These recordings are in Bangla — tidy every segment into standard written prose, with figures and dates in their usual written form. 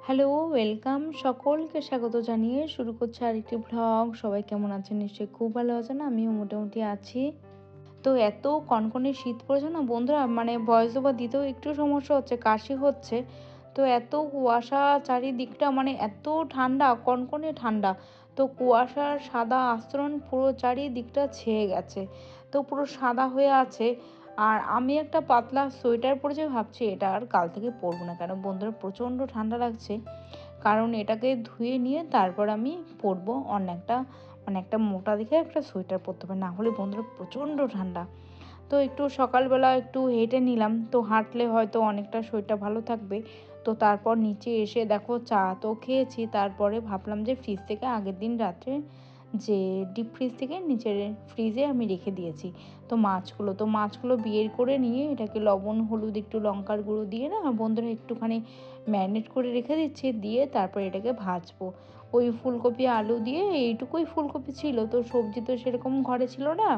Hello, welcome. সকলকে স্বাগত জানিয়ে শুরু করছি আরেকটি ভ্লগ। সবাই কেমন আছেন? নিশ্চয়ই খুব ভালো আছেন। আমিও মোটামুটি আছি। তো এত কনকনে শীত পড়েছে না বন্ধুরা, মানে ভয়েস ওভার দিতেও একটু সমস্যা হচ্ছে, কাশি হচ্ছে। তো এত কুয়াশা চারিদিকটা, মানে এত ঠান্ডা, কনকনে ঠান্ডা। তো কুয়াশার সাদা আস্তরণ পুরো চারিদিকটা ছেয়ে গেছে। তো পুরো সাদা হয়ে আছে। আর আমি একটা পাতলা সোয়েটার পরেছি, ভাবছি এটা আর কাল থেকে পরবো না। কেন বন্ধুরা, প্রচণ্ড ঠান্ডা লাগছে। কারণ এটাকে ধুয়ে নিয়ে তারপর আমি পরবো অন্য একটা, মানে একটা মোটা দেখে একটা সোয়েটার পরতে হবে, না হলে বন্ধুরা প্রচণ্ড ঠান্ডা। তো একটু সকালবেলা একটু হেঁটে নিলাম, তো হাঁটলে হয়তো অনেকটা শরীরটা ভালো থাকবে। তো তারপর নিচে এসে দেখো চা তো খেয়েছি, তারপরে ভাবলাম যে ফ্রিজ থেকে আগের দিন রাত্রে যে ডিপ ফ্রিজ থেকে নিচের ফ্রিজে আমি রেখে দিয়েছি তো মাছগুলো বের করে নিয়ে এটাকে লবণ হলুদ একটু লঙ্কার গুঁড়ো দিয়ে না বন্ধুরা একটুখানি ম্যারিনেট করে রেখে দিচ্ছি, দিয়ে তারপর এটাকে ভাজবো। ওই ফুলকপি আলু দিয়ে, এইটুকুই ফুলকপি ছিল, তো সবজি তো সেরকম ঘরে ছিল না।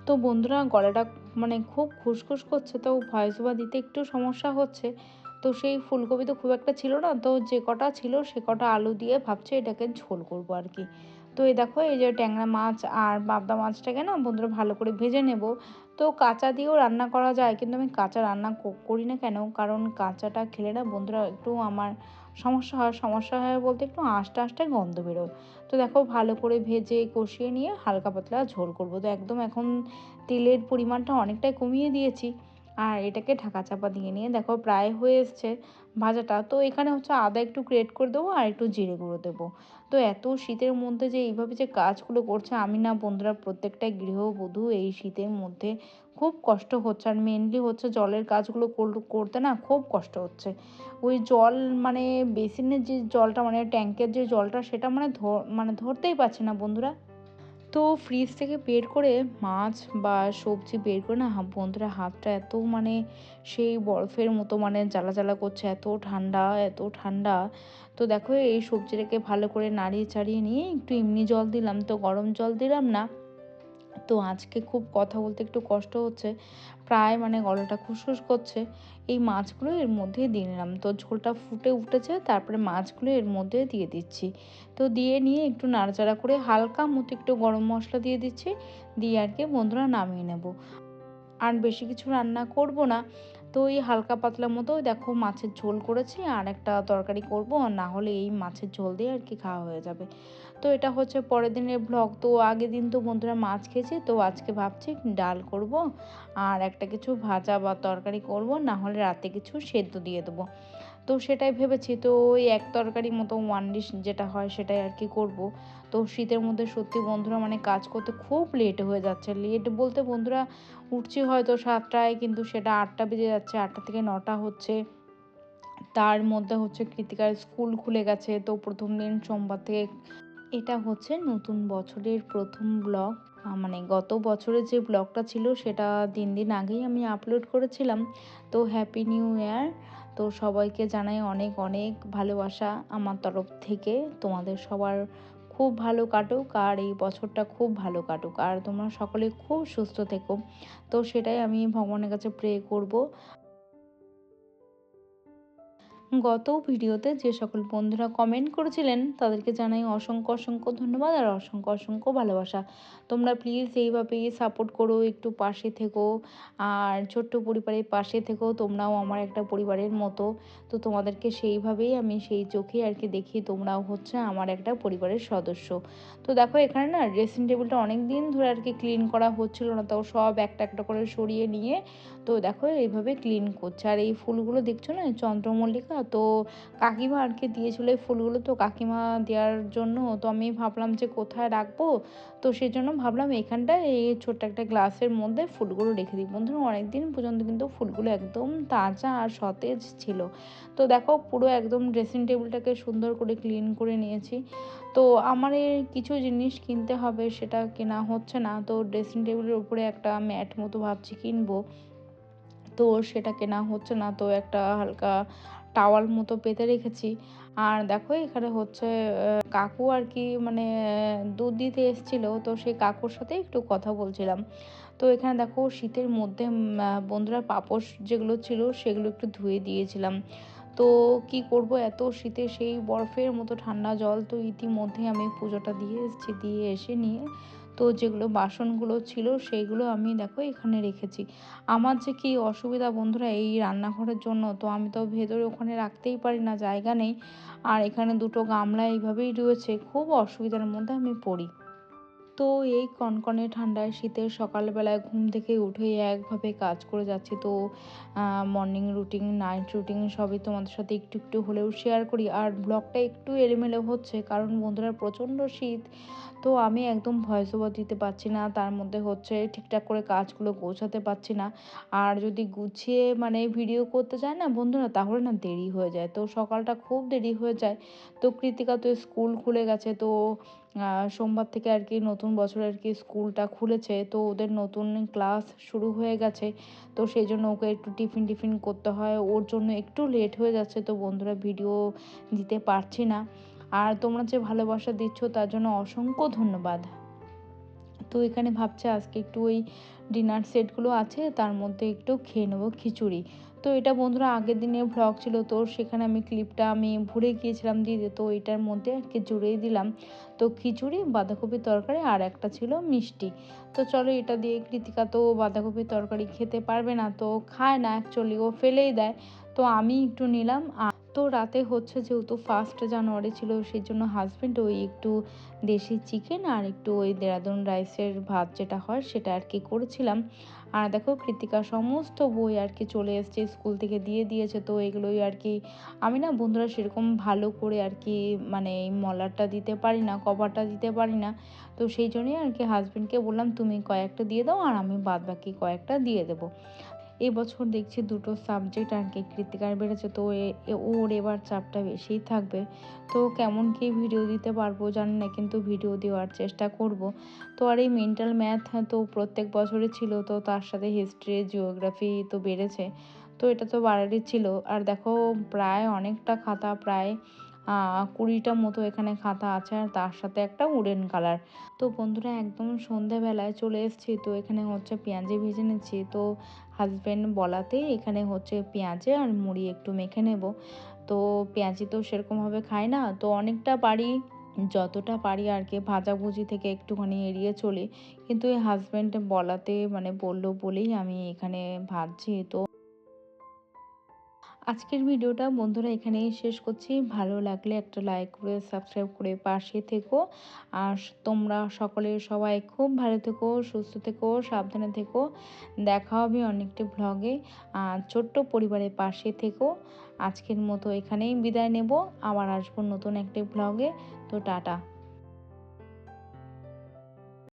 তো বন্ধুরা, গলাটা মানে খুব খুসখুস করছে, তো ভয়েস ওভার দিতে একটু সমস্যা হচ্ছে। তো সেই ফুলকপি তো খুব একটা ছিল না, তো যে কটা ছিল সে কটা আলু দিয়ে ভাবছি এটাকে ঝোল করবো আর কি। তো এই দেখো, এই যে ট্যাংরা মাছ আর পাবদা মাছটাকে না বন্ধুরা ভালো করে ভেজে নেব। তো কাঁচা দিয়েও রান্না করা যায়, কিন্তু আমি কাঁচা রান্না করি না। কেন? কারণ কাঁচাটা খেলে না বন্ধুরা একটু আমার সমস্যা হয় বলতে একটু আঁশটা আঁশটা গন্ধ বেরোয়। তো দেখো, ভালো করে ভেজে কষিয়ে নিয়ে হালকা পাতলা ঝোল করব। তো একদম এখন তেলের পরিমাণটা অনেকটাই কমিয়ে দিয়েছি। আর এটাকে ঢাকা চাপা দিয়ে নিয়ে দেখো প্রায় হয়ে এসছে ভাজাটা। তো এখানে হচ্ছে আদা একটু গ্রেট করে দেবো আর একটু জিরে গুঁড়ো দেবো। তো এত শীতের মধ্যে যে এইভাবে যে কাজগুলো করছে, আমি না বন্ধুরা প্রত্যেকটা গৃহবধূ এই শীতের মধ্যে খুব কষ্ট হচ্ছে। আর মেনলি হচ্ছে জলের কাজগুলো করতে না খুব কষ্ট হচ্ছে। ওই জল, মানে বেসিনের যে জলটা, মানে ট্যাঙ্কের যে জলটা, সেটা মানে ধরতেই পারছে না বন্ধুরা। তো ফ্রিজ থেকে বের করে মাছ বা সবজি বের করে না বন্ধুরা হাতটা এত, মানে সেই বরফের মতো, মানে জ্বালা জ্বালা করছে, এত ঠান্ডা এত ঠান্ডা। তো দেখো, এই সবজিটাকে ভালো করে নাড়িয়ে চাড়িয়ে নিয়ে একটু এমনি জল দিলাম, তো গরম জল দিলাম না। তো আজকে খুব কথা বলতে একটু কষ্ট হচ্ছে, প্রায় মানে গলাটা খুসখুস করছে। এই মাছগুলো এর মধ্যে দিয়ে নিলাম, তো ঝোলটা ফুটে উঠেছে, তারপরে মাছগুলো এর মধ্যে দিয়ে দিচ্ছি। তো দিয়ে নিয়ে একটু নাড়াচাড়া করে হালকা মতো একটু গরম মশলা দিয়ে দিচ্ছি, দিয়ে আর কি বন্ধুরা নামিয়ে নেব। আর বেশি কিছু রান্না করব না। তো এই হালকা পাতলা মতো দেখো মাছের ঝোল করেছি, আর একটা তরকারি করব, না হলে এই মাছের ঝোল দিয়ে আর কি খাওয়া হয়ে যাবে। তো এটা হচ্ছে পরের দিনের ব্লগ। তো আগের দিন তো বন্ধুরা মাছ খেয়েছি, তো আজকে ভাবছি ডাল করব আর একটা কিছু ভাজা বা তরকারি করব, না হলে রাতে কিছু সেদ্ধ দিয়ে দেবো। তো সেটাই ভেবেছি। তো ওই এক তরকারি মতো ওয়ান ডিশ যেটা হয় সেটাই আর কি করব। তো শীতের মধ্যে সত্যি বন্ধুরা, মানে কাজ করতে খুব লেট হয়ে যাচ্ছে। লেট বলতে বন্ধুরা, উঠছি হয়তো 7টায়, কিন্তু সেটা 8টা বেজে যাচ্ছে, 8টা থেকে 9টা হচ্ছে। তার মধ্যে হচ্ছে কৃতিকার স্কুল খুলে গেছে, তো প্রথম দিন সোমবার থেকে। এটা হচ্ছে নতুন বছরের প্রথম ব্লগ। মানে গত বছরের যে ব্লগটা ছিল সেটা 3 দিন আগেই আমি আপলোড করেছিলাম। তো হ্যাপি নিউ ইয়ার। তো সবাইকে জানাই অনেক অনেক ভালোবাসা আমার তরফ থেকে। তোমাদের সবার খুব ভালো কাটুক, আর এই বছরটা খুব ভালো কাটুক, আর তোমরা সকলে খুব সুস্থ থেকো। তো সেটাই আমি ভগবানের কাছে প্রে করব। গত ভিডিওতে যে সকল বন্ধুরা কমেন্ট করেছিলেন তাদেরকে জানাই অসংখ্য অসংখ্য ধন্যবাদ আর অসংখ্য অসংখ্য ভালোবাসা। তোমরা প্লিজ এইভাবেই সাপোর্ট করো, একটু পাশে থেকো। আর ছোট্ট পরিবারের পাশে থেকো, তোমরাও আমার একটা পরিবারের মতো। তো তোমাদেরকে সেইভাবেই আমি সেই চোখে আর কি দেখি, তোমরাও হচ্ছে আমার একটা পরিবারের সদস্য। তো দেখো, এখানে না ড্রেসিং টেবিলটা অনেক দিন ধরে আর কি ক্লিন করা হচ্ছিল না, তো সব একটা একটা করে সরিয়ে নিয়ে তো দেখো এইভাবে ক্লিন করছে। আর এই ফুলগুলো দেখছো না, চন্দ্রমল্লিকা। তো কাকিমা আর কি দিয়েছিল এই ফুলগুলো, তো কাকিমা দেওয়ার জন্য তো আমি ভাবলাম যে কোথায় রাখবো। তো সেই জন্য ভাবলাম এখানটায় এই ছোট্ট একটা গ্লাসের মধ্যে ফুলগুলো রেখে দিই। বন্ধুরা, অনেকদিন পর্যন্ত কিন্তু ফুলগুলো একদম তাজা আর সতেজ ছিল। তো দেখো, পুরো একদম ড্রেসিং টেবিলটাকে সুন্দর করে ক্লিন করে নিয়েছি। তো আমার এই কিছু জিনিস কিনতে হবে, সেটা কেনা হচ্ছে না। তো ড্রেসিং টেবিলের উপরে একটা ম্যাট মতো ভাবছি কিনবো, তো সেটা কেনা হচ্ছে না। তো একটা হালকা টাওয়াল মতো পেতে রেখেছি। আর দেখো, এখানে হচ্ছে কাকু আর কি, মানে দুধ দিতে এসেছিল, তো সেই কাকুর সাথে একটু কথা বলছিলাম। তো এখানে দেখো শীতের মধ্যে বন্ধুরা পাপোশ যেগুলো ছিল সেগুলো একটু ধুয়ে দিয়েছিলাম। তো কি করব, এত শীতে সেই বরফের মতো ঠান্ডা জল। তো ইতিমধ্যে আমি পুজোটা দিয়ে এসেছি, দিয়ে এসে নিয়ে তো যেগুলো বাসনগুলো ছিল সেইগুলো আমি দেখো এখানে রেখেছি। আমার যে কি অসুবিধা বন্ধুরা এই রান্নাঘরের জন্য, তো আমি তো ভেতরে ওখানে রাখতেই পারি না, জায়গা নেই। আর এখানে দুটো গামলা এইভাবেই রয়েছে, খুব অসুবিধার মধ্যে আমি পড়ি। তো এই কনকনে ঠান্ডায় শীতের সকালবেলায় ঘুম থেকে উঠেই একভাবে কাজ করে যাচ্ছি। তো মর্নিং রুটিন, নাইট রুটিন সবই তোমাদের সাথে একটু একটু হলেও শেয়ার করি। আর ব্লগটা একটু এলোমেলো হচ্ছে কারণ বন্ধুরা প্রচণ্ড শীত। তো আমি একদম ভয়েস ওভার দিতে পারছি না, তার মধ্যে হচ্ছে ঠিকঠাক করে কাজগুলো গোছাতে পারছি না। আর যদি গুছিয়ে মানে ভিডিও করতে যাই না বন্ধুরা, তাহলে না দেরি হয়ে যায়, তো সকালটা খুব দেরি হয়ে যায়। তো কৃতিকা তো স্কুল খুলে গেছে, তো সোমবার থেকে আর কি নতুন বছরে আর কি স্কুলটা খুলেছে, তো ওদের নতুন ক্লাস শুরু হয়ে গেছে। তো সেই জন্য ওকে একটু টিফিন টিফিন করতে হয়, ওর জন্য একটু লেট হয়ে যাচ্ছে। তো বন্ধুরা ভিডিও দিতে পারছি না। আর তোমরা যে ভালোবাসা দিচ্ছ তার জন্য অসংখ্য ধন্যবাদ। তো এখানে ভাবছি আজকে একটু ওই ডিনার সেটগুলো আছে তার মধ্যে একটু খেয়ে নেবো খিচুড়ি। তো এটা বন্ধুরা আগের দিনের ভ্লগ ছিল, তো সেখানে আমি ক্লিপটা আমি ভুলে গিয়েছিলাম দিতে, তো এটার মধ্যে আর কি জুড়েই দিলাম। তো খিচুড়ি, বাঁধাকপির তরকারি আর একটা ছিল মিষ্টি। তো চলো এটা দিয়ে, কৃতিকা তো বাঁধাকপির তরকারি খেতে পারবে না, তো খায় না অ্যাকচুয়ালি, ও ফেলেই দেয়। তো আমি একটু নিলাম। তো রাতে হচ্ছে যেহেতু 1 জানুয়ারি ছিল, সেই জন্য হাজব্যান্ড ওই একটু দেশি চিকেন আর একটু ওই দেরাদুন রাইসের ভাত যেটা হয় সেটা আর কি করেছিলাম। আর দেখো কৃতিকা সমস্ত বই আর কি চলে এসছে, স্কুল থেকে দিয়ে দিয়েছে। তো এগুলোই আর কি আমি না বন্ধুরা সেরকম ভালো করে আর কি মানে এই মলারটা দিতে পারি না, কভারটা দিতে পারি না। তো সেই জন্যই আর কি হাজব্যান্ডকে বললাম তুমি কয়েকটা দিয়ে দাও আর আমি বাদ বাকি কয়েকটা দিয়ে দেবো। এবছর দেখছি দুটো সাবজেক্ট আর কি কৃতিকার বেড়েছে, তো ওর এবার চাপটা বেশিই থাকবে। তো কেমন কী ভিডিও দিতে পারবো জানি না, কিন্তু ভিডিও দেওয়ার চেষ্টা করব। তো আর এই মেন্টাল ম্যাথ তো প্রত্যেক বছরই ছিল, তো তার সাথে হিস্ট্রি, জিওগ্রাফি তো বেড়েছে। তো এটা তো বাড়ারই ছিল। আর দেখো প্রায় অনেকটা খাতা, প্রায় 20টা মতো এখানে খাতা আছে, আর তার সাথে একটা উডেন কালার। তো বন্ধুরা একদম সন্ধ্যাবেলায় চলে এসেছি, তো এখানে হচ্ছে পেঁয়াজি ভেজে নিচ্ছি। তো হাজব্যান্ড বলাতেই এখানে হচ্ছে পেঁয়াজে আর মুড়ি একটু মেখে নেব। তো পেঁয়াজি তো সেরকমভাবে খাই না, তো অনেকটা পারি, যতটা পারি আর কি ভাজাভুজি থেকে একটুখানি এড়িয়ে চলি। কিন্তু এই হাজব্যান্ড বলাতে মানে বলল বলেই আমি এখানে ভাজছি। তো আজকের ভিডিওটা বন্ধুরা এখানেই শেষ করছি। ভালো লাগলে একটা লাইক করে সাবস্ক্রাইব করে পাশে থেকো। আর তোমরা সকলে সবাই খুব ভালো থেকো, সুস্থ থেকো, সাবধানে থেকো। দেখা হবে অন্য একটি ভ্লগে। আর ছোট্ট পরিবারের পাশে থেকো। আজকের মতো এখানেই বিদায় নেব, আবার আসবো নতুন একটি ভ্লগে। তো টাটা।